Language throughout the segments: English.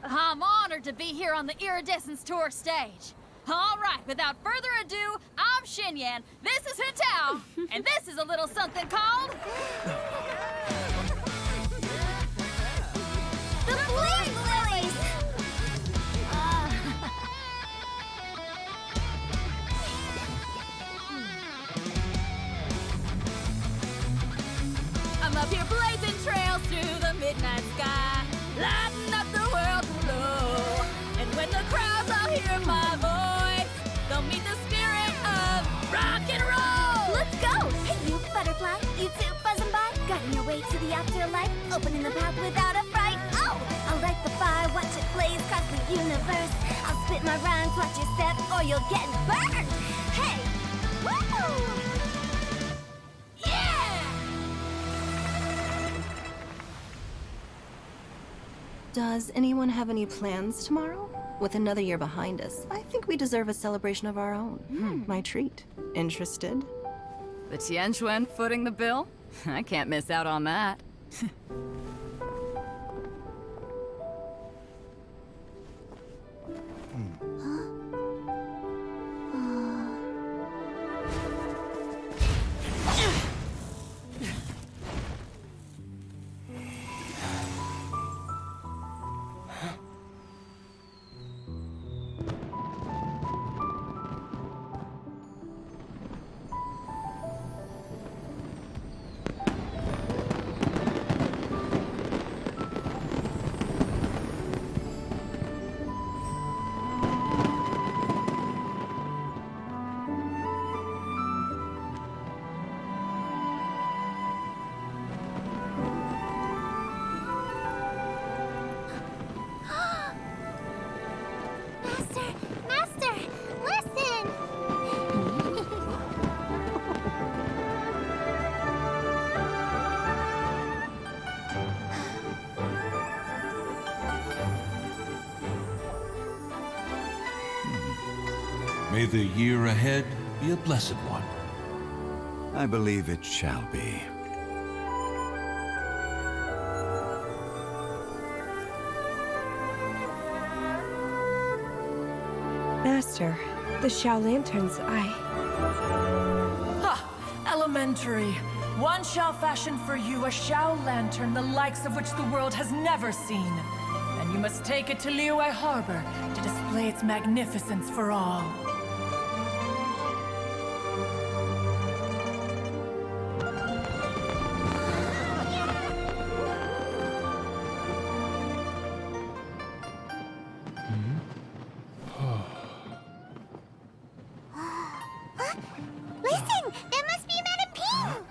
I'm honored to be here on the Iridescence Tour stage. All right, without further ado, I'm Xinyan, this is Hutao, and this is a little something called... The Blaze Lilies! I'm up here blazing trails through the midnight sky, lighting up the world below. And when the crowds all hear my voice, they'll meet the spirit of rock and roll. Let's go! Hey, you butterfly, you two buzzing by, guiding your way to the afterlife, opening the path without a fright. Oh, I'll light the fire, watch it blaze across the universe. I'll spit my rhymes, watch you step, or you'll get burned. Hey, woo! Does anyone have any plans tomorrow? With another year behind us, I think we deserve a celebration of our own. My treat. Interested? The Tianquan footing the bill? I can't miss out on that. Master, listen! May the year ahead be a blessed one. I believe it shall be. Master, the Shao Lanterns, Elementary. One shall fashion for you a Shao Lantern the likes of which the world has never seen. And you must take it to Liyue Harbor to display its magnificence for all. Listen! That must be Madame Ping!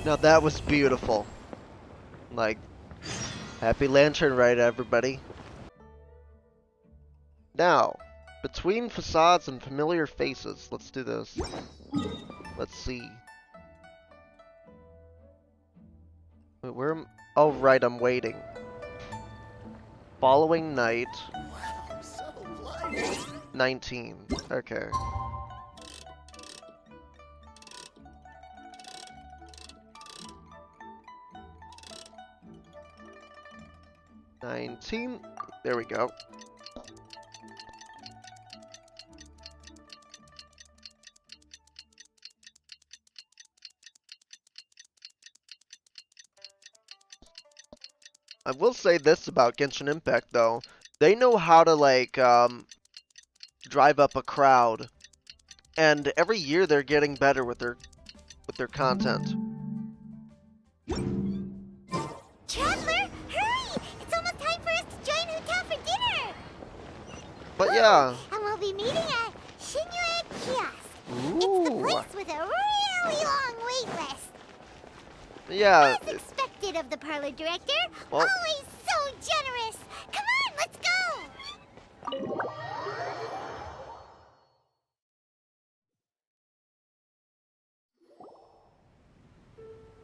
Now that was beautiful. Like, happy Lantern Rite, everybody. Now, between facades and familiar faces, let's do this. Let's see. Wait, where am... Oh, right, I'm waiting. Following night. 19. Okay. There we go. I will say this about Genshin Impact though. They know how to like drive up a crowd. And every year they're getting better with their content. Chandler! But yeah. And we'll be meeting at Shinra Kiosk. It's the Ooh. place with a really long wait list. Yeah. As expected of the parlor director, Well- always so generous. Come on, let's go.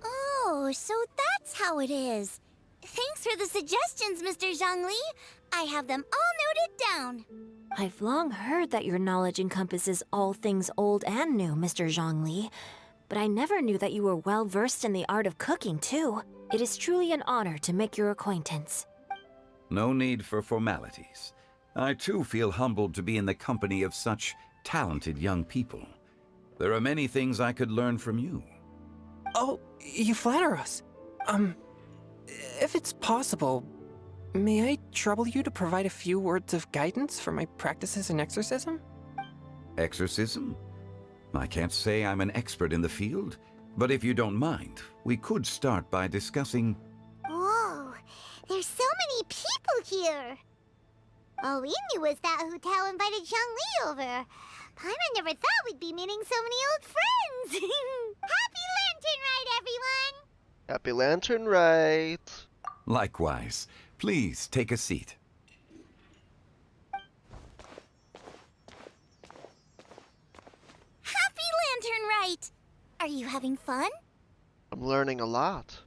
Oh, so that's how it is. Thanks for the suggestions, Mr. Zhongli. I have them all noted down. I've long heard that your knowledge encompasses all things old and new, Mr. Zhongli. But I never knew that you were well versed in the art of cooking, too. It is truly an honor to make your acquaintance. No need for formalities. I too feel humbled to be in the company of such talented young people. There are many things I could learn from you. Oh, you flatter us. If it's possible, may I trouble you to provide a few words of guidance for my practices in exorcism? Exorcism? I can't say I'm an expert in the field, but if you don't mind, we could start by discussing... Whoa, there's so many people here. All we knew was that Hu Tao invited Zhongli over. Paimon never thought we'd be meeting so many old friends. Happy Lantern Rite, everyone! Happy Lantern Rite. Likewise. Please take a seat. Happy Lantern Rite! Are you having fun? I'm learning a lot.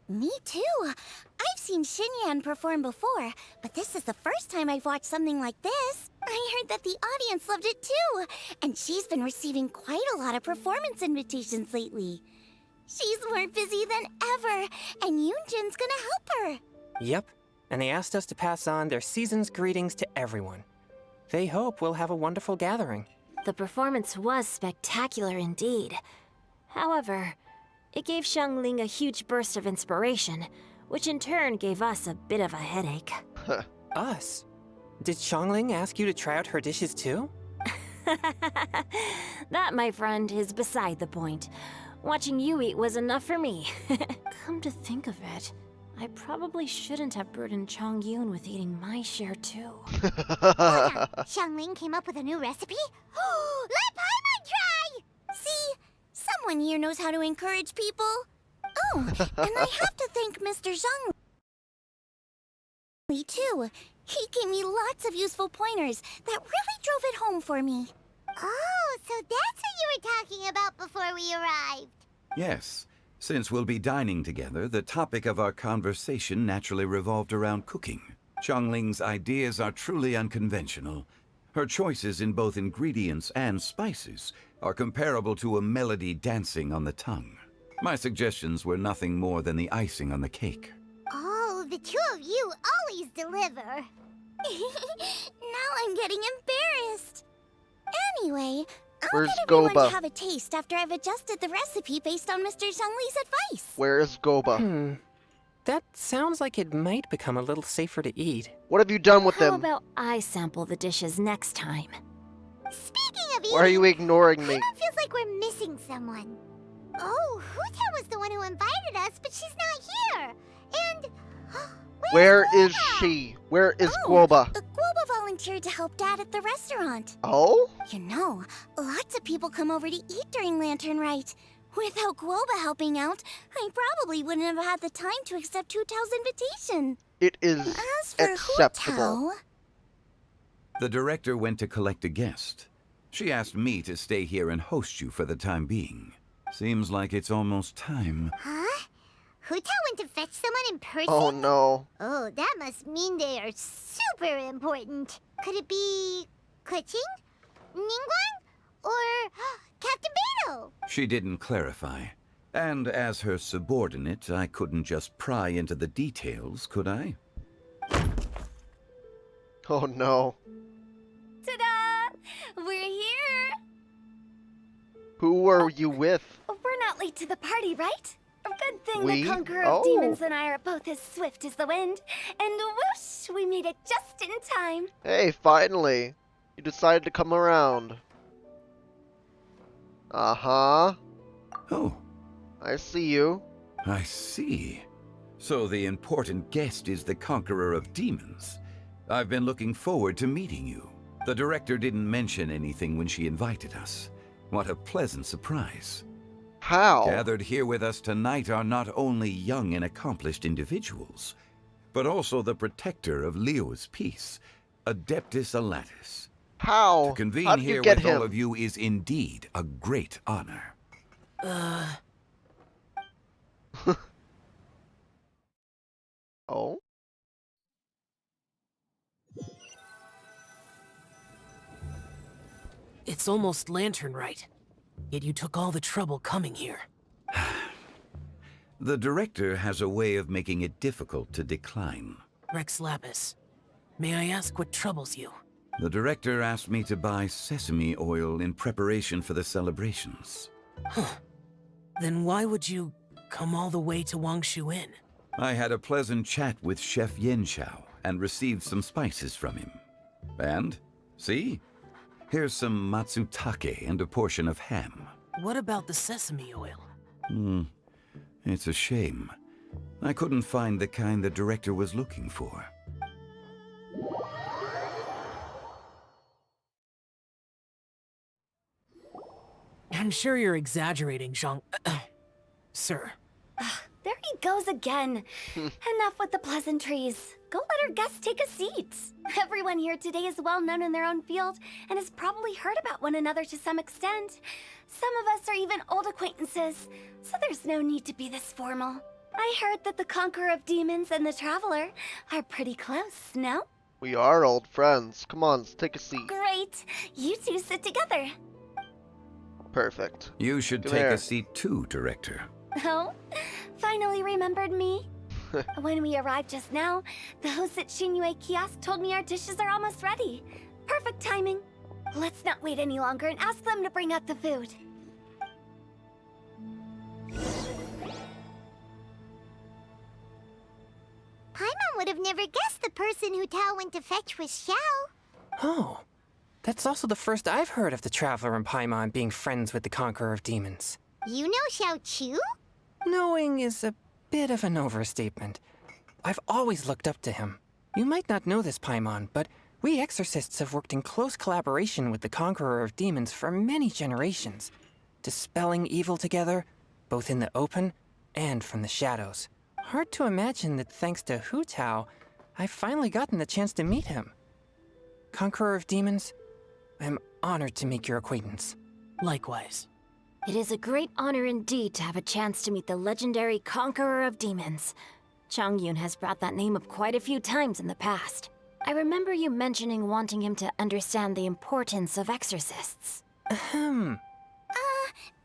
Me too. I've seen Xinyan perform before, but this is the first time I've watched something like this. I heard that the audience loved it too, and she's been receiving quite a lot of performance invitations lately. She's more busy than ever, and Yoonjin's gonna help her. Yep, and they asked us to pass on their season's greetings to everyone. They hope we'll have a wonderful gathering. The performance was spectacular indeed. However, it gave Xiangling a huge burst of inspiration, which in turn gave us a bit of a headache. Us? Did Xiangling ask you to try out her dishes too? That, my friend, is beside the point. Watching you eat was enough for me. Come to think of it, I probably shouldn't have burdened Chongyun with eating my share too. Xiangling came up with a new recipe? Let Paimon try! See? Someone here knows how to encourage people. Oh, and I have to thank Mr. Zhongli too. He gave me lots of useful pointers that really drove it home for me. Oh, so that's what you were talking about before we arrived. Yes. Since we'll be dining together, the topic of our conversation naturally revolved around cooking. Xiangling's ideas are truly unconventional. Her choices in both ingredients and spices are comparable to a melody dancing on the tongue. My suggestions were nothing more than the icing on the cake. Oh, the two of you always deliver. Now I'm getting embarrassed. Anyway, Where's I'll get everyone Goba? to have a taste after I've adjusted the recipe based on Mr. Zhongli's advice. Where is Goba? That sounds like it might become a little safer to eat. What have you done with How them? about I sample the dishes next time? Speaking of eating, Why are you ignoring me? Paimon feels like we're missing someone. Oh, Hu Tao was the one who invited us, but she's not here. And Where is Guoba? she? Where is Oh, Goba? Guoba volunteered to help Dad at the restaurant. Oh? You know, lots of people come over to eat during Lantern Rite. Without Guoba helping out, I probably wouldn't have had the time to accept Hu Tao's invitation. It is As for Hu acceptable. Tao, The director went to collect a guest. She asked me to stay here and host you for the time being. Seems like it's almost time. huh? Hu Tao went to fetch someone in person? Oh no. Oh, that must mean they are super important. Could it be Keqing? Ningguang? Or Captain Beto? She didn't clarify. And as her subordinate, I couldn't just pry into the details, could I? Oh no. Ta-da! We're here! Who are you with? We're not late to the party, right? A good thing We? the Conqueror Oh. of Demons and I are both as swift as the wind. And whoosh, we made it just in time. Hey, finally. You decided to come around. Uh-huh. Oh, I see you. I see. So the important guest is the Conqueror of Demons. I've been looking forward to meeting you. The director didn't mention anything when she invited us. What a pleasant surprise. How? Gathered here with us tonight are not only young and accomplished individuals, but also the protector of Leo's peace, Adeptus Alatus. How? To convene How did you here get with him? all of you is indeed a great honor. Oh? It's almost lantern right. Yet you took all the trouble coming here. The director has a way of making it difficult to decline. Rex Lapis, may I ask what troubles you? The director asked me to buy sesame oil in preparation for the celebrations. Then why would you come all the way to Wangshu Inn? I had a pleasant chat with Chef Yenshao and received some spices from him. And, see? Here's some matsutake and a portion of ham. What about the sesame oil? It's a shame. I couldn't find the kind the director was looking for. I'm sure you're exaggerating, Zhang... Sir. There he goes again. Enough with the pleasantries. Go let our guests take a seat. Everyone here today is well known in their own field and has probably heard about one another to some extent. Some of us are even old acquaintances, so there's no need to be this formal. I heard that the Conqueror of Demons and the Traveler are pretty close, no? We are old friends. Come on, let's take a seat. Great. You two sit together. Perfect. You should Come take here. a seat too, director. Oh, finally remembered me? When we arrived just now, the host at Shinyue Kiosk told me our dishes are almost ready. Perfect timing. Let's not wait any longer and ask them to bring out the food. Paimon would have never guessed the person who Tao went to fetch was Xiao. Oh, that's also the first I've heard of the Traveler and Paimon being friends with the Conqueror of Demons. You know Xiao Chu? Knowing is a bit of an overstatement. I've always looked up to him. You might not know this, Paimon, but we exorcists have worked in close collaboration with the Conqueror of Demons for many generations, dispelling evil together, both in the open and from the shadows. Hard to imagine that thanks to Hu Tao, I've finally gotten the chance to meet him. Conqueror of Demons, I'm honored to make your acquaintance. Likewise. It is a great honor indeed to have a chance to meet the legendary Conqueror of Demons. Changyun has brought that name up quite a few times in the past. I remember you mentioning wanting him to understand the importance of exorcists. Ahem.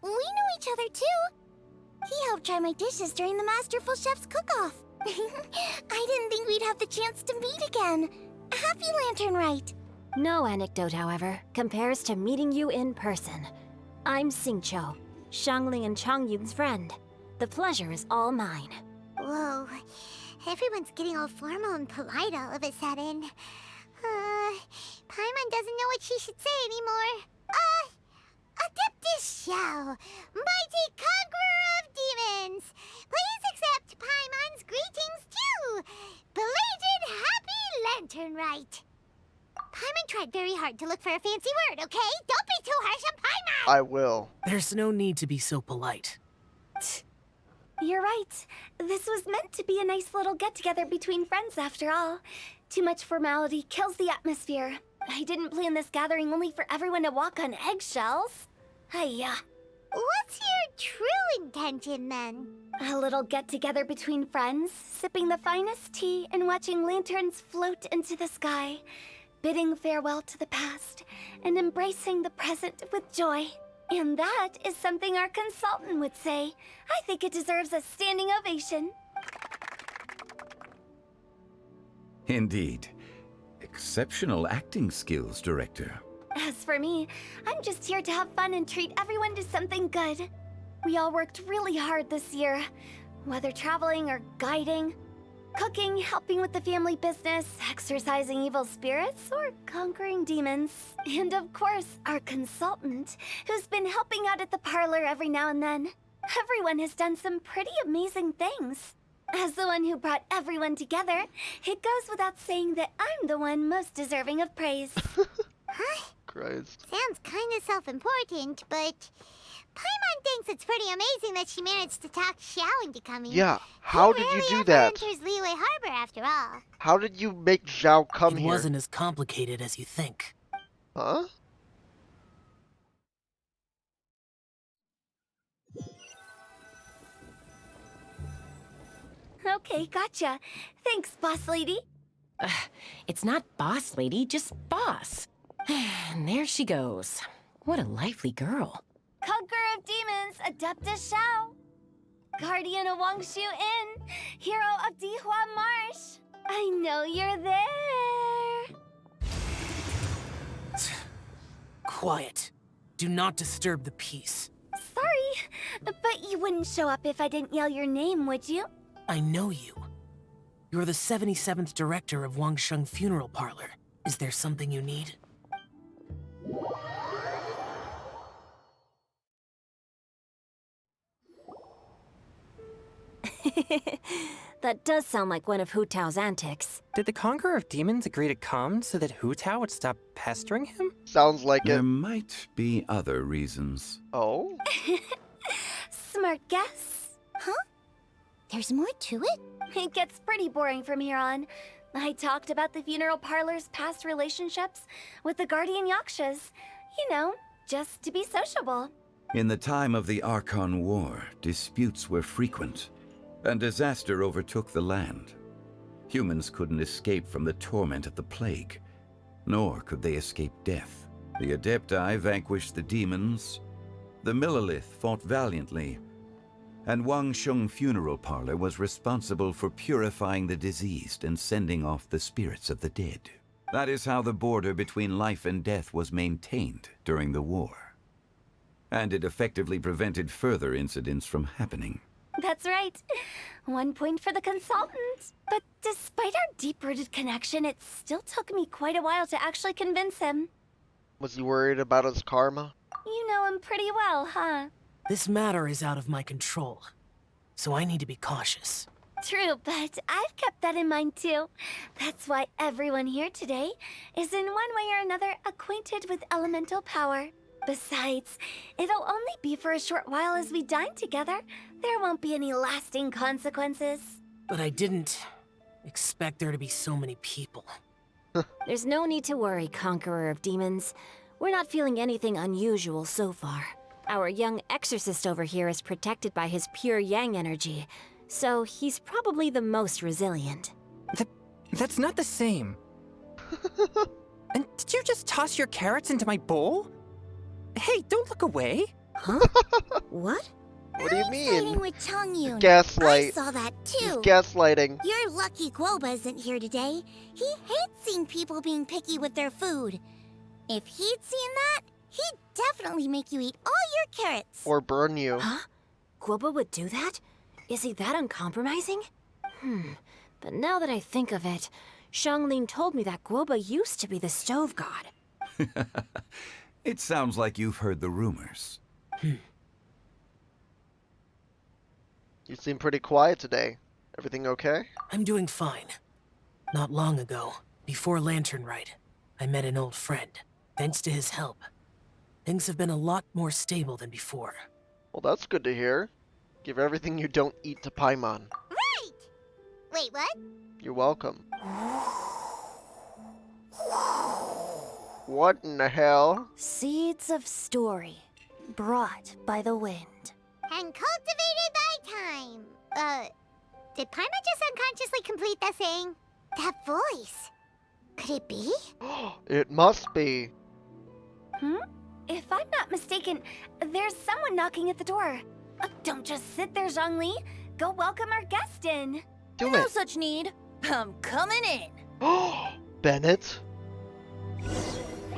We know each other too. He helped try my dishes during the Masterful Chef's cook-off. I didn't think we'd have the chance to meet again. Happy Lantern Rite. No anecdote, however, compares to meeting you in person. I'm Xingqiu, Shangling and Changyun's friend. The pleasure is all mine. Whoa. Everyone's getting all formal and polite all of a sudden. Paimon doesn't know what she should say anymore. Adeptus Xiao, mighty conqueror of demons. Please accept Paimon's greetings too. Belated Happy Lantern Rite. Paimon tried very hard to look for a fancy word, okay? Don't be too harsh on Paimon! I will. There's no need to be so polite. You're right. This was meant to be a nice little get-together between friends after all. Too much formality kills the atmosphere. I didn't plan this gathering only for everyone to walk on eggshells. Hiya. What's your true intention then? A little get-together between friends, sipping the finest tea and watching lanterns float into the sky, bidding farewell to the past and embracing the present with joy. And that is something our consultant would say. I think it deserves a standing ovation. Indeed. Exceptional acting skills, Director. As for me, I'm just here to have fun and treat everyone to something good. We all worked really hard this year, whether traveling or guiding, cooking, helping with the family business, exorcising evil spirits, or conquering demons. And of course, our consultant, who's been helping out at the parlor every now and then. Everyone has done some pretty amazing things. As the one who brought everyone together, it goes without saying that I'm the one most deserving of praise. Huh? Christ. Sounds kind of self-important, but Paimon thinks it's pretty amazing that she managed to talk Xiao into coming. Yeah, how He did you rarely do ever that? enters Liyue Harbor, after all. How did you make Zhao come It here? wasn't as complicated as you think. Huh? Okay, gotcha. Thanks, boss lady. It's not boss lady, just boss. And there she goes. What a lively girl. Conqueror of demons, Adeptus Xiao. Guardian of Wangshu Inn, hero of Dihua Marsh. I know you're there. Quiet. Do not disturb the peace. Sorry, but you wouldn't show up if I didn't yell your name, would you? I know you. You're the 77th director of Wangsheng Funeral Parlor. Is there something you need? That does sound like one of Hu Tao's antics. Did the Conqueror of Demons agree to come so that Hu Tao would stop pestering him? Sounds like There it. might be other reasons. Oh? Smart guess. Huh? There's more to it? It gets pretty boring from here on. I talked about the funeral parlor's past relationships with the Guardian Yakshas. You know, just to be sociable. In the time of the Archon War, disputes were frequent, and disaster overtook the land. Humans couldn't escape from the torment of the plague, nor could they escape death. The Adepti vanquished the demons, the Millelith fought valiantly, and Wangsheng Funeral Parlor was responsible for purifying the diseased and sending off the spirits of the dead. That is how the border between life and death was maintained during the war. And it effectively prevented further incidents from happening. That's right. 1 point for the consultant. But despite our deep-rooted connection, it still took me quite a while to actually convince him. Was he worried about his karma? You know him pretty well, huh? This matter is out of my control, so I need to be cautious. True, but I've kept that in mind too. That's why everyone here today is in one way or another acquainted with elemental power. Besides, it'll only be for a short while as we dine together. There won't be any lasting consequences. But I didn't expect there to be so many people. There's no need to worry, Conqueror of Demons. We're not feeling anything unusual so far. Our young exorcist over here is protected by his pure yang energy, so he's probably the most resilient. That's not the same. And did you just toss your carrots into my bowl? Hey, don't look away. Huh? What? What do you Fighting mean? with Chongyun. Gaslight. I saw that He's too. gaslighting. You're lucky Guoba isn't here today. He hates seeing people being picky with their food. If he'd seen that, he'd definitely make you eat all your carrots. Or burn you. Huh? Guoba would do that? Is he that uncompromising? But now that I think of it, Xianglin told me that Guoba used to be the stove god. It sounds like you've heard the rumors. You seem pretty quiet today. Everything okay? I'm doing fine. Not long ago, before Lantern Rite, I met an old friend. Thanks to his help, things have been a lot more stable than before. Well, that's good to hear. Give everything you don't eat to Paimon. Right! Wait, what? You're welcome. What in the hell? Seeds of story, brought by the wind. And cultivated by time. Did Paimon just unconsciously complete that saying? That voice. Could it be? It must be. If I'm not mistaken, there's someone knocking at the door. Don't just sit there, Zhongli. Go welcome our guest in. Do No it. such need. I'm coming in. Bennett?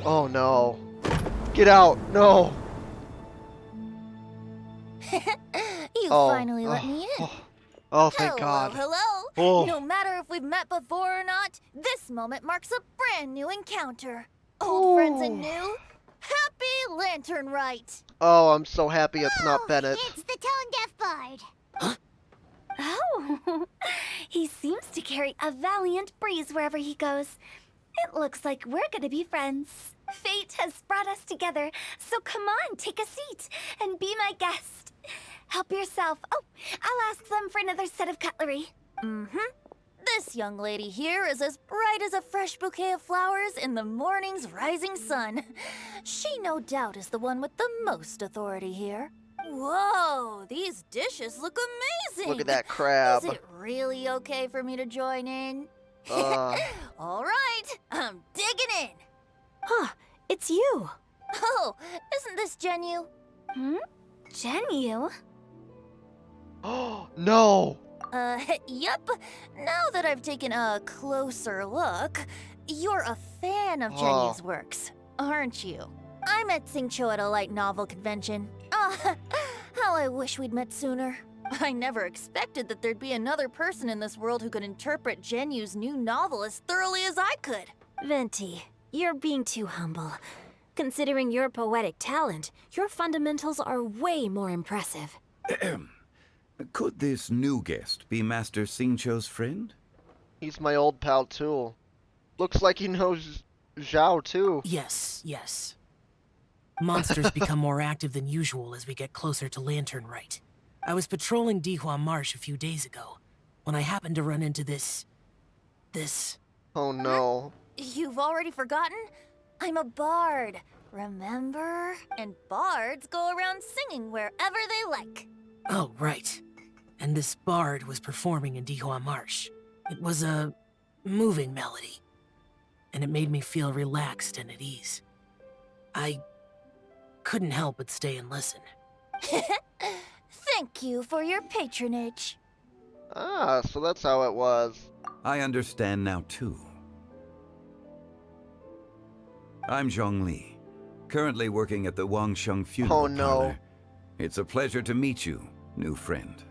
Oh no. Get out. No. You Oh, finally let me in. Oh, thank God. Hello. Oh. No matter if we've met before or not, this moment marks a brand new encounter. Old friends and new. Happy Lantern Rite. Oh, I'm so happy it's not Oh, Bennett. It's the tone deaf bard. Oh, he seems to carry a valiant breeze wherever he goes. It looks like we're gonna be friends. Fate has brought us together, so come on, take a seat and be my guest. Help yourself. Oh, I'll ask them for another set of cutlery. This young lady here is as bright as a fresh bouquet of flowers in the morning's rising sun. She no doubt is the one with the most authority here. Whoa, these dishes look amazing! Look at that crab. Is it really okay for me to join in? All right, I'm digging in. Huh, it's you. Oh, isn't this Genu? Genu? Oh, no! Yup. Now that I've taken a closer look, you're a fan of Genu's works, aren't you? I met Xingqiu at a light novel convention. How I wish we'd met sooner. I never expected that there'd be another person in this world who could interpret Genu's new novel as thoroughly as I could. Venti, you're being too humble. Considering your poetic talent, your fundamentals are way more impressive. Could this new guest be Master Xingqiu's friend? He's my old pal, too. Looks like he knows Zhao, too. Yes, yes. Monsters become more active than usual as we get closer to Lantern Rite. I was patrolling Dihua Marsh a few days ago, when I happened to run into this... Oh no. You've already forgotten? I'm a bard, remember? And bards go around singing wherever they like. Oh, right. And this bard was performing in Dihua Marsh. It was a moving melody, and it made me feel relaxed and at ease. I couldn't help but stay and listen. Thank you for your patronage. Ah, so that's how it was. I understand now, too. I'm Zhongli, currently working at the Wangsheng Funeral Parlor. It's a pleasure to meet you, new friend.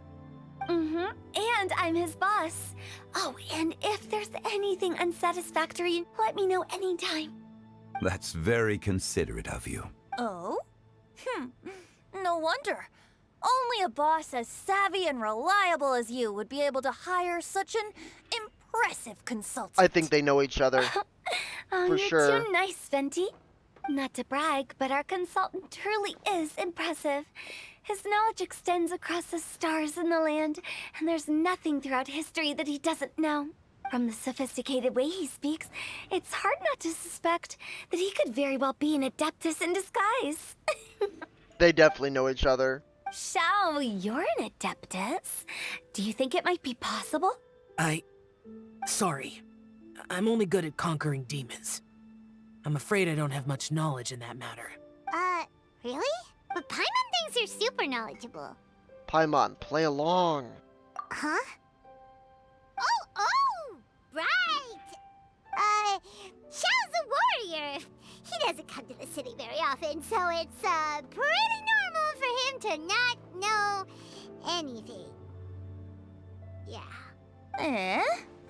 And I'm his boss. Oh, and if there's anything unsatisfactory, let me know anytime. That's very considerate of you. Oh? No wonder. Only a boss as savvy and reliable as you would be able to hire such an impressive consultant. I think they know each other. Oh, For you're sure. too nice, Venti. Not to brag, but our consultant truly is impressive. His knowledge extends across the stars and the land, and there's nothing throughout history that he doesn't know. From the sophisticated way he speaks, it's hard not to suspect that he could very well be an adeptus in disguise. They definitely know each other. Shao, you're an adeptus. Do you think it might be possible? Sorry. I'm only good at conquering demons. I'm afraid I don't have much knowledge in that matter. Really? But Paimon thinks you're super knowledgeable. Paimon, play along. Huh? Oh, right! Xiao's a warrior. He doesn't come to the city very often, so it's, pretty normal for him to not know anything. Yeah.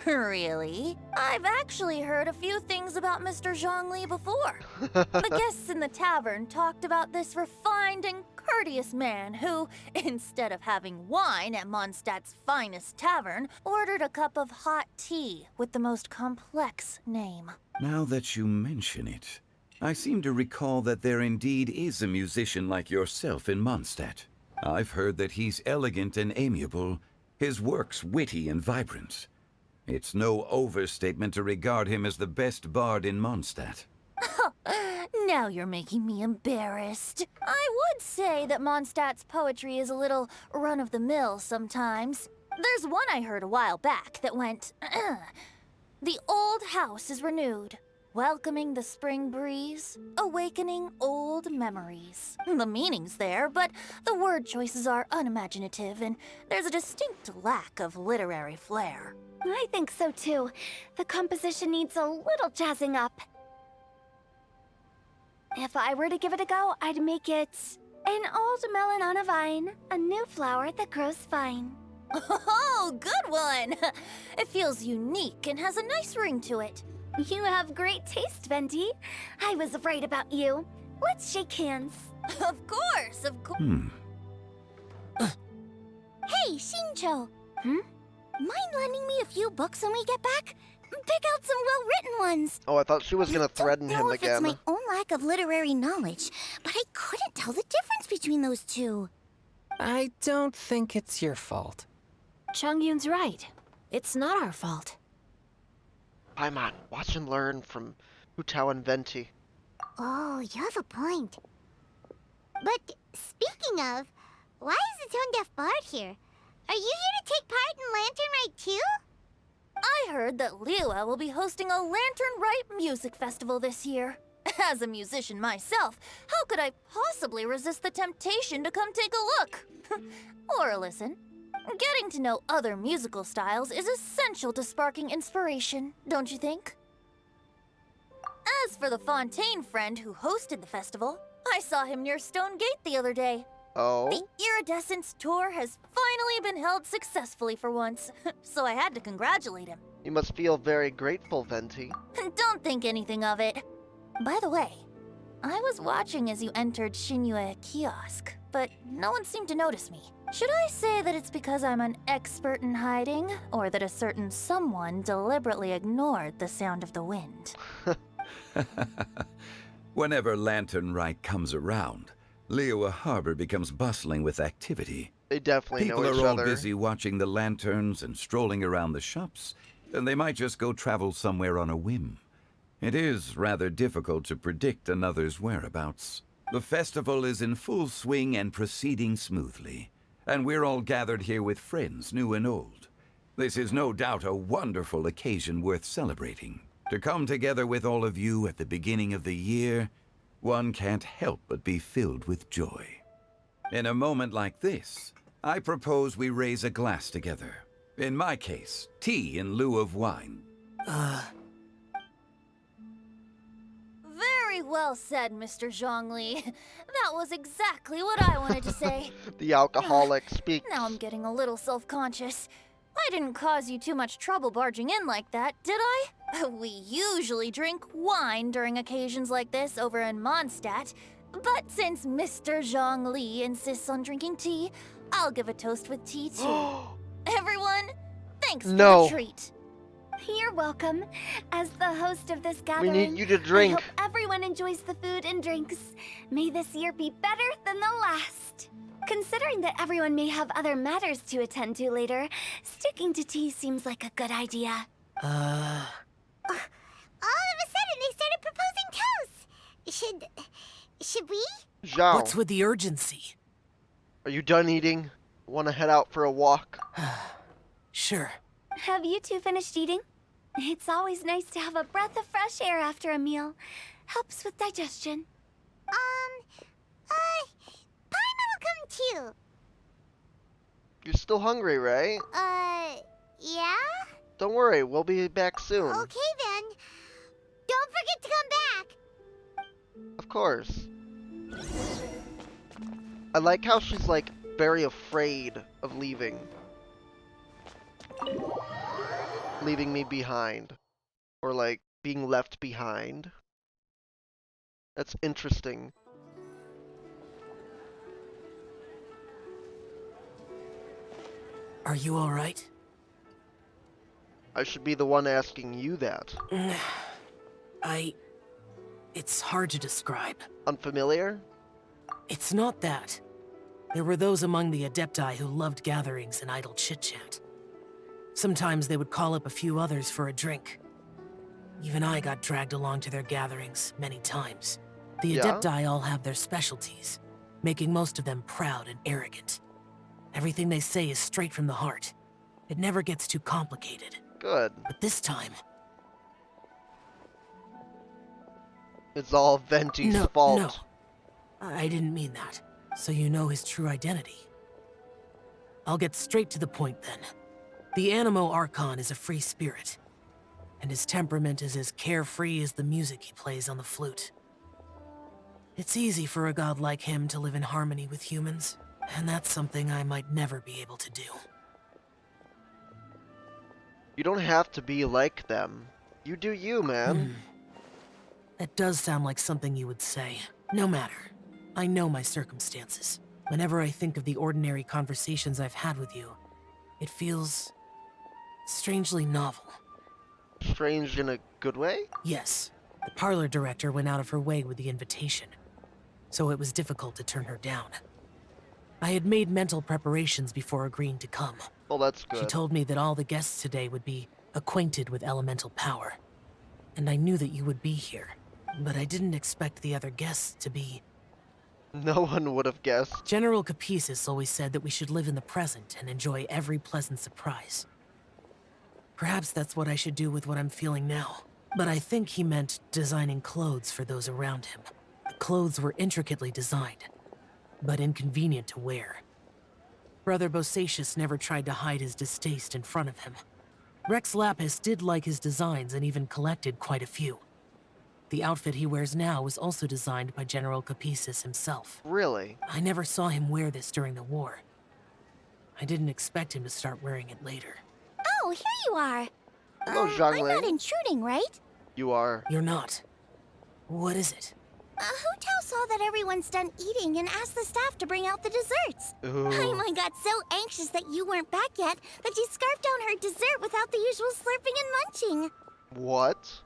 Really? I've actually heard a few things about Mr. Zhongli before. The guests in the tavern talked about this refined and courteous man who, instead of having wine at Mondstadt's finest tavern, ordered a cup of hot tea with the most complex name. Now that you mention it, I seem to recall that there indeed is a musician like yourself in Mondstadt. I've heard that he's elegant and amiable, his works witty and vibrant. It's no overstatement to regard him as the best bard in Mondstadt. Now you're making me embarrassed. I would say that Mondstadt's poetry is a little run-of-the-mill sometimes. There's one I heard a while back that went, "The old house is renewed, welcoming the spring breeze, awakening old memories." The meaning's there, but the word choices are unimaginative, and there's a distinct lack of literary flair. I think so too. The composition needs a little jazzing up. If I were to give it a go, I'd make it an old melon on a vine, a new flower that grows fine. Oh, good one! It feels unique and has a nice ring to it. You have great taste, Venti. I was right about you. Let's shake hands. Of course, of course. Hey, Xingqiu! Mind lending me a few books when we get back? Pick out some well-written ones. Oh, I thought she was gonna threaten I don't him know if it's again. my own lack of literary knowledge, but I couldn't tell the difference between those two. I don't think it's your fault. Chongyun's right. It's not our fault. Paimon, watch and learn from Hutao and Venti. Oh, you have a point. But speaking of, why is the tone-deaf bard here? Are you here to take part in Lantern Rite too? I heard that Liyue will be hosting a Lantern Rite music festival this year. As a musician myself, how could I possibly resist the temptation to come take a look? Or listen. Getting to know other musical styles is essential to sparking inspiration, don't you think? As for the Fontaine friend who hosted the festival, I saw him near Stone Gate the other day. Oh? The Iridescence tour has finally been held successfully for once, so I had to congratulate him. You must feel very grateful, Venti. Don't think anything of it. By the way, I was watching as you entered Shinyue Kiosk, but no one seemed to notice me. Should I say that it's because I'm an expert in hiding, or that a certain someone deliberately ignored the sound of the wind? Whenever Lantern Rite comes around, Liyue Harbor becomes bustling with activity. They definitely People know each are all other. busy watching the lanterns and strolling around the shops, and they might just go travel somewhere on a whim. It is rather difficult to predict another's whereabouts. The festival is in full swing and proceeding smoothly, and we're all gathered here with friends, new and old. This is no doubt a wonderful occasion worth celebrating. To come together with all of you at the beginning of the year, one can't help but be filled with joy. In a moment like this, I propose we raise a glass together. In my case, tea in lieu of wine. Very well said, Mr. Zhongli. That was exactly what I wanted to say. The alcoholic speaks. Now I'm getting a little self-conscious. I didn't cause you too much trouble barging in like that, did I? We usually drink wine during occasions like this over in Mondstadt, but since Mr. Zhongli insists on drinking tea, I'll give a toast with tea too. Everyone, thanks for the treat. You're welcome. As the host of this gathering, We need you to drink. I hope everyone enjoys the food and drinks. May this year be better than the last. Considering that everyone may have other matters to attend to later, sticking to tea seems like a good idea. All of a sudden, they started proposing toasts. Should we? Zhao, What's with the urgency? are you done eating? Want to head out for a walk? Sure. Have you two finished eating? It's always nice to have a breath of fresh air after a meal. Helps with digestion. Paimon will come too. You're still hungry, right? Yeah? Don't worry, we'll be back soon. Okay then. Don't forget to come back. Of course. I like how she's like very afraid of leaving. Leaving me behind. Or like being left behind. That's interesting. Are you all right? I should be the one asking you that. It's hard to describe. Unfamiliar? It's not that. There were those among the Adepti who loved gatherings and idle chit-chat. Sometimes they would call up a few others for a drink. Even I got dragged along to their gatherings many times. The Adepti all have their specialties, making most of them proud and arrogant. Everything they say is straight from the heart. It never gets too complicated. Good. But this time... It's all Venti's fault. No. I didn't mean that. So you know his true identity. I'll get straight to the point then. The Animo Archon is a free spirit, and his temperament is as carefree as the music he plays on the flute. It's easy for a god like him to live in harmony with humans, and that's something I might never be able to do. You don't have to be like them. You do you, man. That does sound like something you would say. No matter. I know my circumstances. Whenever I think of the ordinary conversations I've had with you, It feels strangely novel. Strange in a good way? Yes, the parlor director went out of her way with the invitation, so it was difficult to turn her down. I had made mental preparations before agreeing to come. Well, that's good. She told me that all the guests today would be acquainted with elemental power, and I knew that you would be here, but I didn't expect the other guests to be... No one would have guessed. General Capisis always said that we should live in the present and enjoy every pleasant surprise. Perhaps that's what I should do with what I'm feeling now. But I think he meant designing clothes for those around him. The clothes were intricately designed, but inconvenient to wear. Brother Bosacius never tried to hide his distaste in front of him. Rex Lapis did like his designs and even collected quite a few. The outfit he wears now was also designed by General Capisis himself. Really? I never saw him wear this during the war. I didn't expect him to start wearing it later. Oh, here you are. Hello, Zhang I'm Ling. not intruding, right? You are. You're not. What is it? Hu Tao saw that everyone's done eating and asked the staff to bring out the desserts. Ooh. Paimon got so anxious that you weren't back yet that she scarfed down her dessert without the usual slurping and munching. What?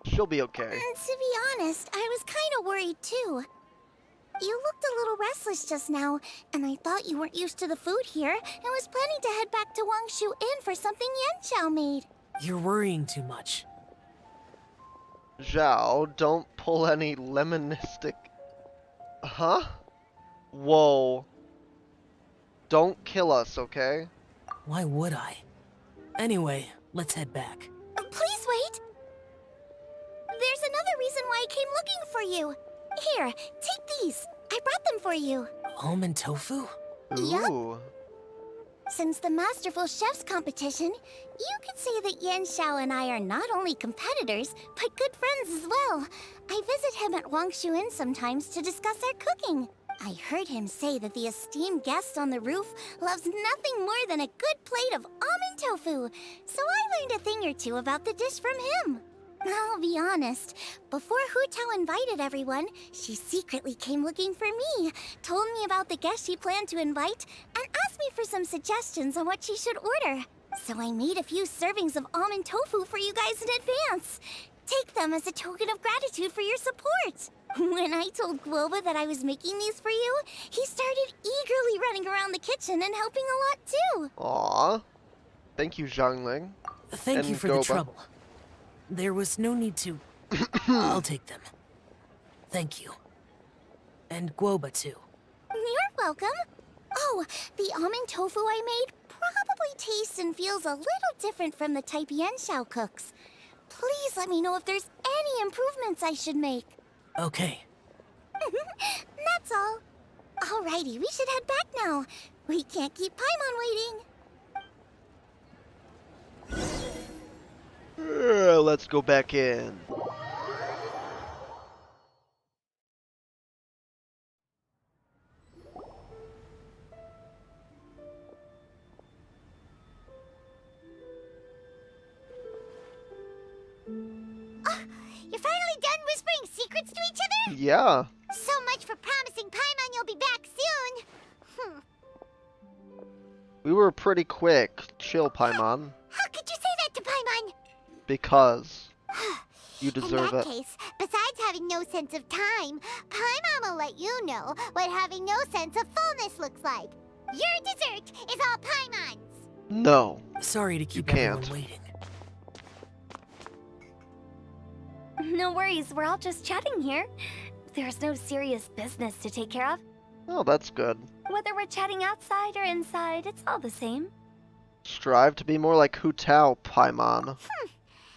She'll be okay. And to be honest, I was kind of worried too. You looked a little restless just now, and I thought you weren't used to the food here and was planning to head back to Wangshu Inn for something Yan Xiao made. You're worrying too much. Zhao, don't pull any lemonistic... Huh? Whoa. Don't kill us, okay? Why would I? Anyway, let's head back. Please wait! There's another reason why I came looking for you. Here, take these. I brought them for you. Almond tofu? Ooh. Since the Masterful Chef's competition, you could say that Yan Xiao and I are not only competitors, but good friends as well. I visit him at Wangshu Inn sometimes to discuss our cooking. I heard him say that the esteemed guest on the roof loves nothing more than a good plate of almond tofu, so I learned a thing or two about the dish from him. I'll be honest, before Hu Tao invited everyone, she secretly came looking for me, told me about the guests she planned to invite, and asked me for some suggestions on what she should order. So I made a few servings of almond tofu for you guys in advance. Take them as a token of gratitude for your support. When I told Guoba that I was making these for you, he started eagerly running around the kitchen and helping a lot too. Aww. Thank you, Zhang Ling. Thank you for the trouble. There was no need to... I'll take them. Thank you. And Guoba, too. You're welcome. Oh, the almond tofu I made probably tastes and feels a little different from the type Yan Xiao cooks. Please let me know if there's any improvements I should make. Okay. That's all. Alrighty, we should head back now. We can't keep Paimon waiting. Let's go back in. You're finally done whispering secrets to each other? Yeah. So much for promising Paimon you'll be back soon. We were pretty quick. Chill, Paimon. How could you say that to Paimon? Because you deserve In that it. case, besides having no sense of time, Paimon will let you know what having no sense of fullness looks like. Your dessert is all Paimon's. No. Sorry to keep You everyone can't. waiting. No worries, we're all just chatting here. There's no serious business to take care of. Oh, that's good. Whether we're chatting outside or inside, it's all the same. Strive to be more like Hu Tao, Paimon.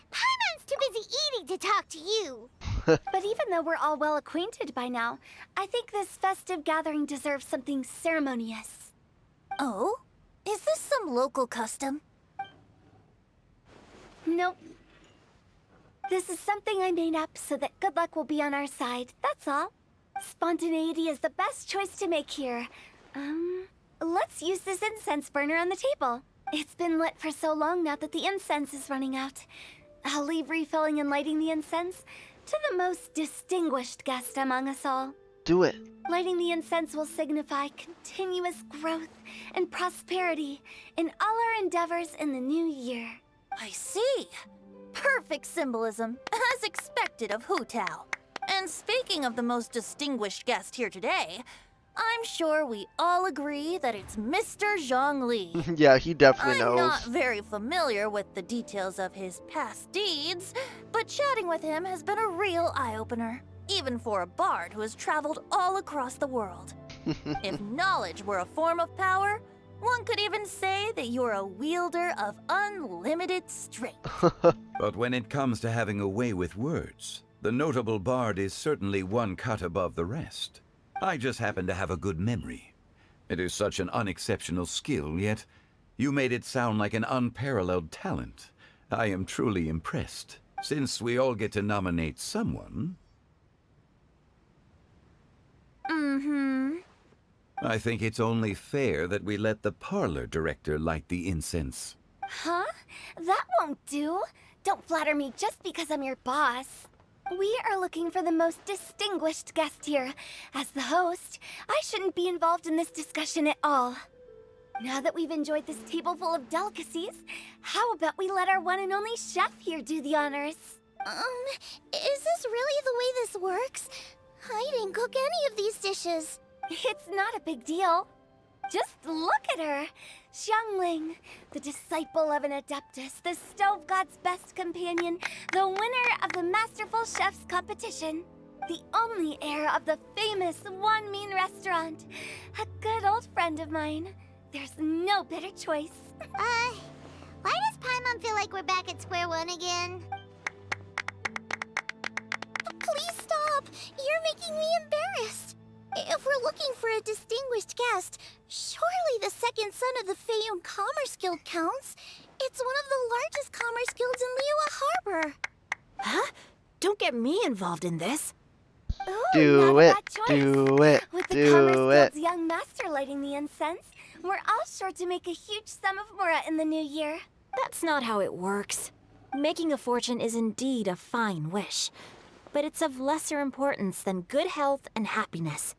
Paimon's too busy eating to talk to you. But even though we're all well acquainted by now, I think this festive gathering deserves something ceremonious. Oh? Is this some local custom? Nope. This is something I made up so that good luck will be on our side, that's all. Spontaneity is the best choice to make here. Let's use this incense burner on the table. It's been lit for so long now that the incense is running out. I'll leave refilling and lighting the incense to the most distinguished guest among us all. Do it. Lighting the incense will signify continuous growth and prosperity in all our endeavors in the new year. I see. Perfect symbolism, as expected of Hu Tao. And speaking of the most distinguished guest here today, I'm sure we all agree that it's Mr. Zhongli. Yeah, he definitely I'm knows. not very familiar with the details of his past deeds, but chatting with him has been a real eye-opener, even for a bard who has traveled all across the world. If knowledge were a form of power, one could even say that you're a wielder of unlimited strength. But when it comes to having a way with words, the notable bard is certainly one cut above the rest. I just happen to have a good memory. It is such an unexceptional skill, yet you made it sound like an unparalleled talent. I am truly impressed. Since we all get to nominate someone... I think it's only fair that we let the parlor director light the incense. Huh? That won't do. Don't flatter me just because I'm your boss. We are looking for the most distinguished guest here. As the host, I shouldn't be involved in this discussion at all. Now that we've enjoyed this table full of delicacies, how about we let our one and only chef here do the honors? Is this really the way this works? I didn't cook any of these dishes. It's not a big deal. Just look at her. Xiangling, the disciple of an adeptus, the stove god's best companion, the winner of the Masterful Chef's competition, the only heir of the famous One Mean restaurant, a good old friend of mine. There's no better choice. Why does Paimon feel like we're back at square one again? Please stop! You're making me embarrassed. If we're looking for a distinguished guest, surely the second son of the Feiyun Commerce Guild counts. It's one of the largest commerce guilds in Liyue Harbor. Huh? Don't get me involved in this. Ooh, Do not a it. bad choice. Do it. With the Do Commerce it. Guild's young master lighting the incense, we're all sure to make a huge sum of mora in the new year. That's not how it works. Making a fortune is indeed a fine wish, but it's of lesser importance than good health and happiness.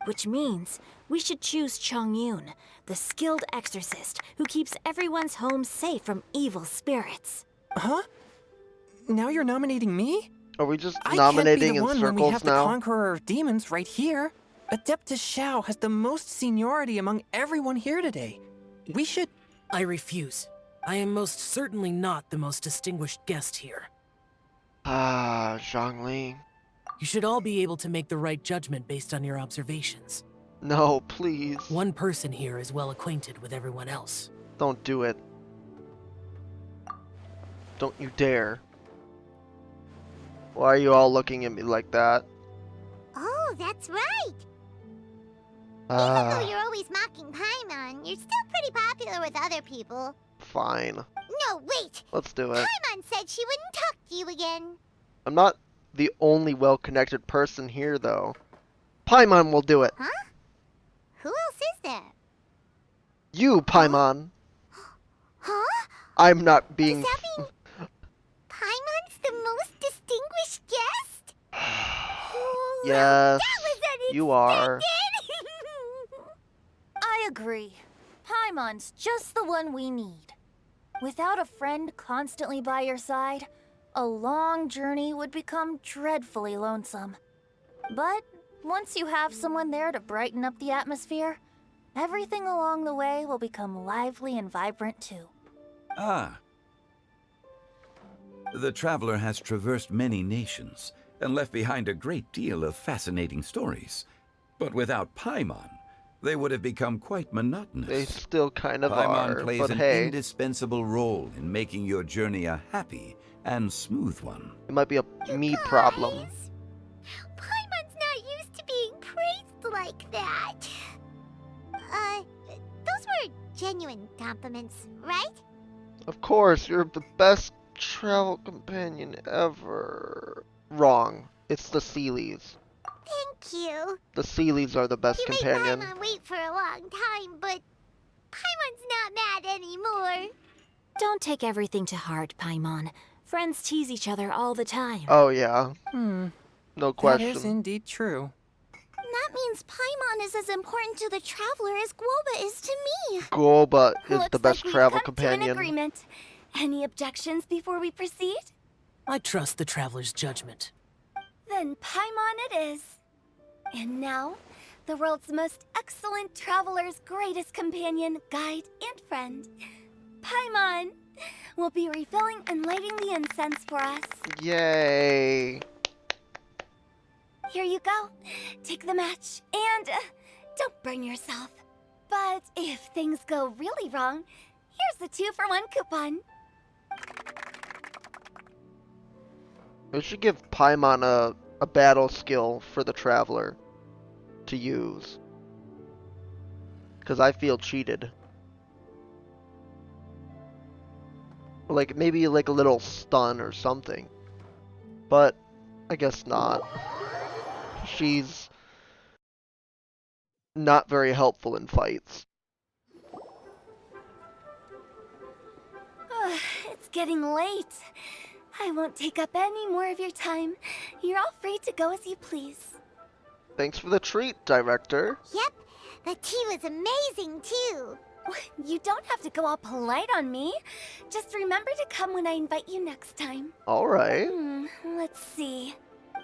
Which means we should choose Chongyun, the skilled exorcist who keeps everyone's home safe from evil spirits. Huh? Now you're nominating me? Are we just I nominating can't be the in one when we circles have now? the Conqueror of Demons right here. Adeptus Shao has the most seniority among everyone here today. We should... I refuse. I am most certainly not the most distinguished guest here. Ah, Zhongli. You should all be able to make the right judgment based on your observations. No, please. One person here is well acquainted with everyone else. Don't do it. Don't you dare. Why are you all looking at me like that? Oh, that's right. Even though Ah, you're always mocking Paimon, you're still pretty popular with other people. fine. No, wait! Let's do it. Paimon said she wouldn't talk to you again. I'm not the only well-connected person here, though. Paimon will do it. Huh? Who else is there? You, Paimon. Huh? I'm not being... Does that mean Paimon's the most distinguished guest? Yes, That was you are. I agree. Paimon's just the one we need. Without a friend constantly by your side, a long journey would become dreadfully lonesome. But once you have someone there to brighten up the atmosphere, everything along the way will become lively and vibrant too. Ah. The traveler has traversed many nations and left behind a great deal of fascinating stories. But without Paimon, they would have become quite monotonous. They still kind of Paimon are, plays but an hey, indispensable role in making your journey a happy and smooth one. it might be a me problem. Guys, Paimon's not used to being praised like that. Those were genuine compliments, right? Of course, you're the best travel companion ever. Wrong. It's the Sealies. Thank you. The Sealies are the best You companion. made Paimon wait for a long time, but Paimon's not mad anymore. Don't take everything to heart, Paimon. Friends tease each other all the time. Oh yeah, Hmm. no That is question. indeed true. that means Paimon is as important to the traveler as Guoba is to me. Guoba is Looks the best like we've travel come to an companion. agreement. Any objections before we proceed? I trust the traveler's judgment. Then Paimon it is. And now, the world's most excellent traveler's greatest companion, guide, and friend, Paimon, will be refilling and lighting the incense for us. Yay. Here you go. Take the match, and don't burn yourself. But if things go really wrong, here's the 2-for-1 coupon. We should give Paimon a battle skill for the traveler to use. Because I feel cheated. Like, maybe like a little stun or something. But, I guess not. She's not very helpful in fights. It's getting late. I won't take up any more of your time. You're all free to go as you please. Thanks for the treat, Director. Yep, the tea was amazing too. You don't have to go all polite on me. Just remember to come when I invite you next time. Alright. Let's see.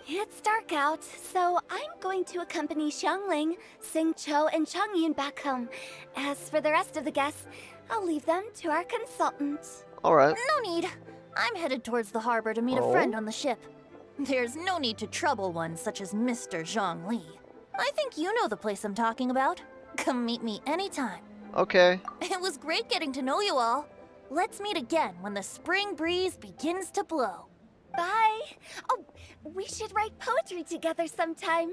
It's dark out, so I'm going to accompany Xiangling, Xingqiu, and Changyun back home. As for the rest of the guests, I'll leave them to our consultant. Alright. No need. I'm headed towards the harbor to meet a friend on the ship. There's no need to trouble one such as Mr. Zhongli. I think you know the place I'm talking about. Come meet me anytime. Okay. It was great getting to know you all. Let's meet again when the spring breeze begins to blow. Bye. Oh, we should write poetry together sometime.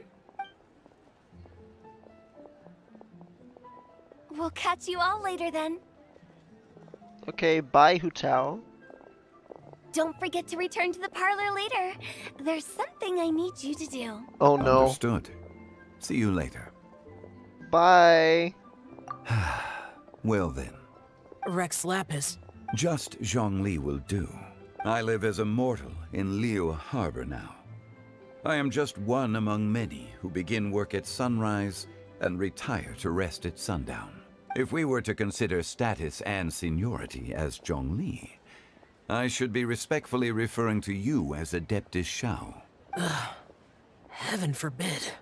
We'll catch you all later then. Okay, bye, Hu Tao. Don't forget to return to the parlor later. There's something I need you to do. Oh no. Understood. See you later. Bye. Well then. Rex Lapis. Just Zhongli will do. I live as a mortal in Liu Harbor now. I am just one among many who begin work at sunrise and retire to rest at sundown. If we were to consider status and seniority as Zhongli, I should be respectfully referring to you as Adeptus Shao. Heaven forbid.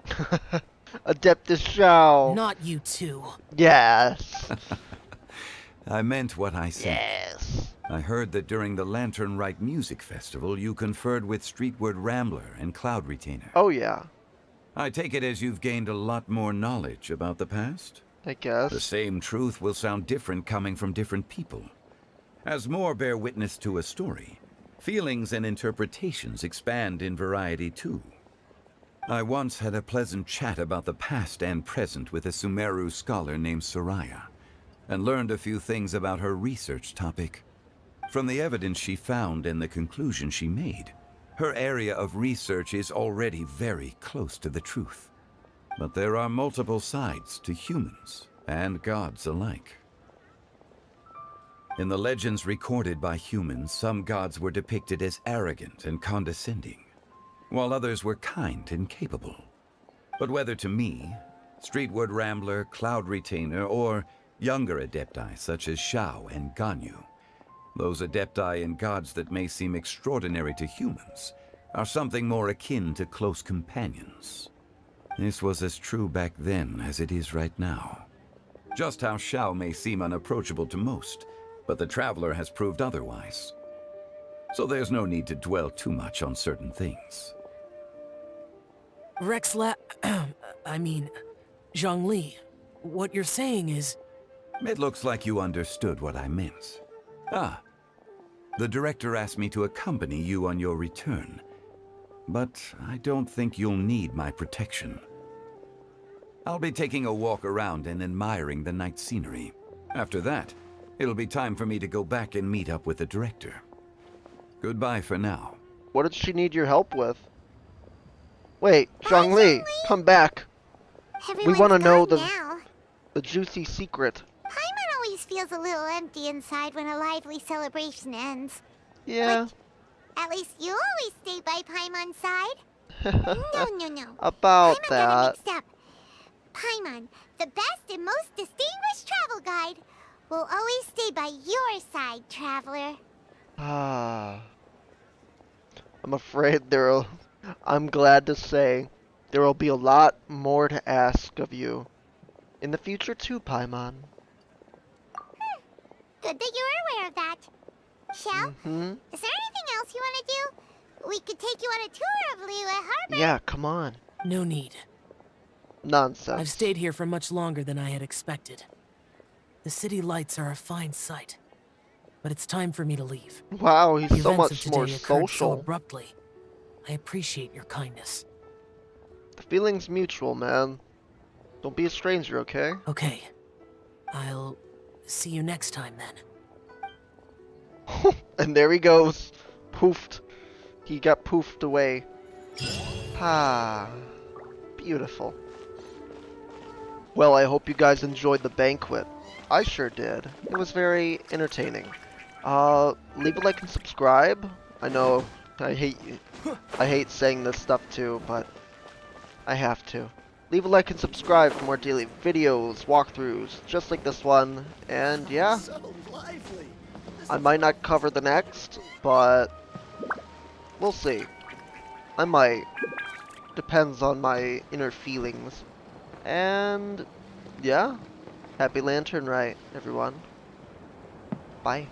Adeptus Shao. Not you two. Yes. I meant what I said. Yes. I heard that during the Lantern Rite Music Festival, you conferred with Streetward Rambler and Cloud Retainer. Oh, yeah. I take it as you've gained a lot more knowledge about the past? I guess. The same truth will sound different coming from different people. As more bear witness to a story, feelings and interpretations expand in variety too. I once had a pleasant chat about the past and present with a Sumeru scholar named Soraya, and learned a few things about her research topic. From the evidence she found and the conclusion she made, her area of research is already very close to the truth. But there are multiple sides to humans and gods alike. In the legends recorded by humans, some gods were depicted as arrogant and condescending, while others were kind and capable. But whether to me, Streetward Rambler, Cloud Retainer, or younger adepti such as Shao and Ganyu, those adepti and gods that may seem extraordinary to humans are something more akin to close companions. This was as true back then as it is right now. Just how Shao may seem unapproachable to most, but the Traveler has proved otherwise. So there's no need to dwell too much on certain things. Zhongli, what you're saying is... It looks like you understood what I meant. The director asked me to accompany you on your return, but I don't think you'll need my protection. I'll be taking a walk around and admiring the night scenery. After that, it'll be time for me to go back and meet up with the director. Goodbye for now. What did she need your help with? Wait, Zhongli, come back. We want to know the juicy secret. Paimon always feels a little empty inside when a lively celebration ends. Yeah. Like, at least you always stay by Paimon's side. No. About Paimon got that. it mixed up. Paimon, the best and most distinguished travel guide, will always stay by your side, traveler. Ah. I'm afraid I'm glad to say there will be a lot more to ask of you in the future too, Paimon. Good that you're aware of that. Shell, is there anything else you want to do? We could take you on a tour of Liyue Harbor. Yeah, come on. No need. Nonsense. I've stayed here for much longer than I had expected. The city lights are a fine sight, but it's time for me to leave. Wow, he's The so events of much today more occurred social. so abruptly. I appreciate your kindness. The feeling's mutual, man. Don't be a stranger, okay? Okay. I'll see you next time then. And there he goes. Poofed. He got poofed away. Ah. Beautiful. Well, I hope you guys enjoyed the banquet. I sure did. It was very entertaining. Leave a like and subscribe. I know I hate saying this stuff too, but I have to. Leave a like and subscribe for more daily videos, walkthroughs, just like this one. And yeah, I might not cover the next, but we'll see. I might. Depends on my inner feelings. And yeah, happy Lantern Rite, everyone. Bye.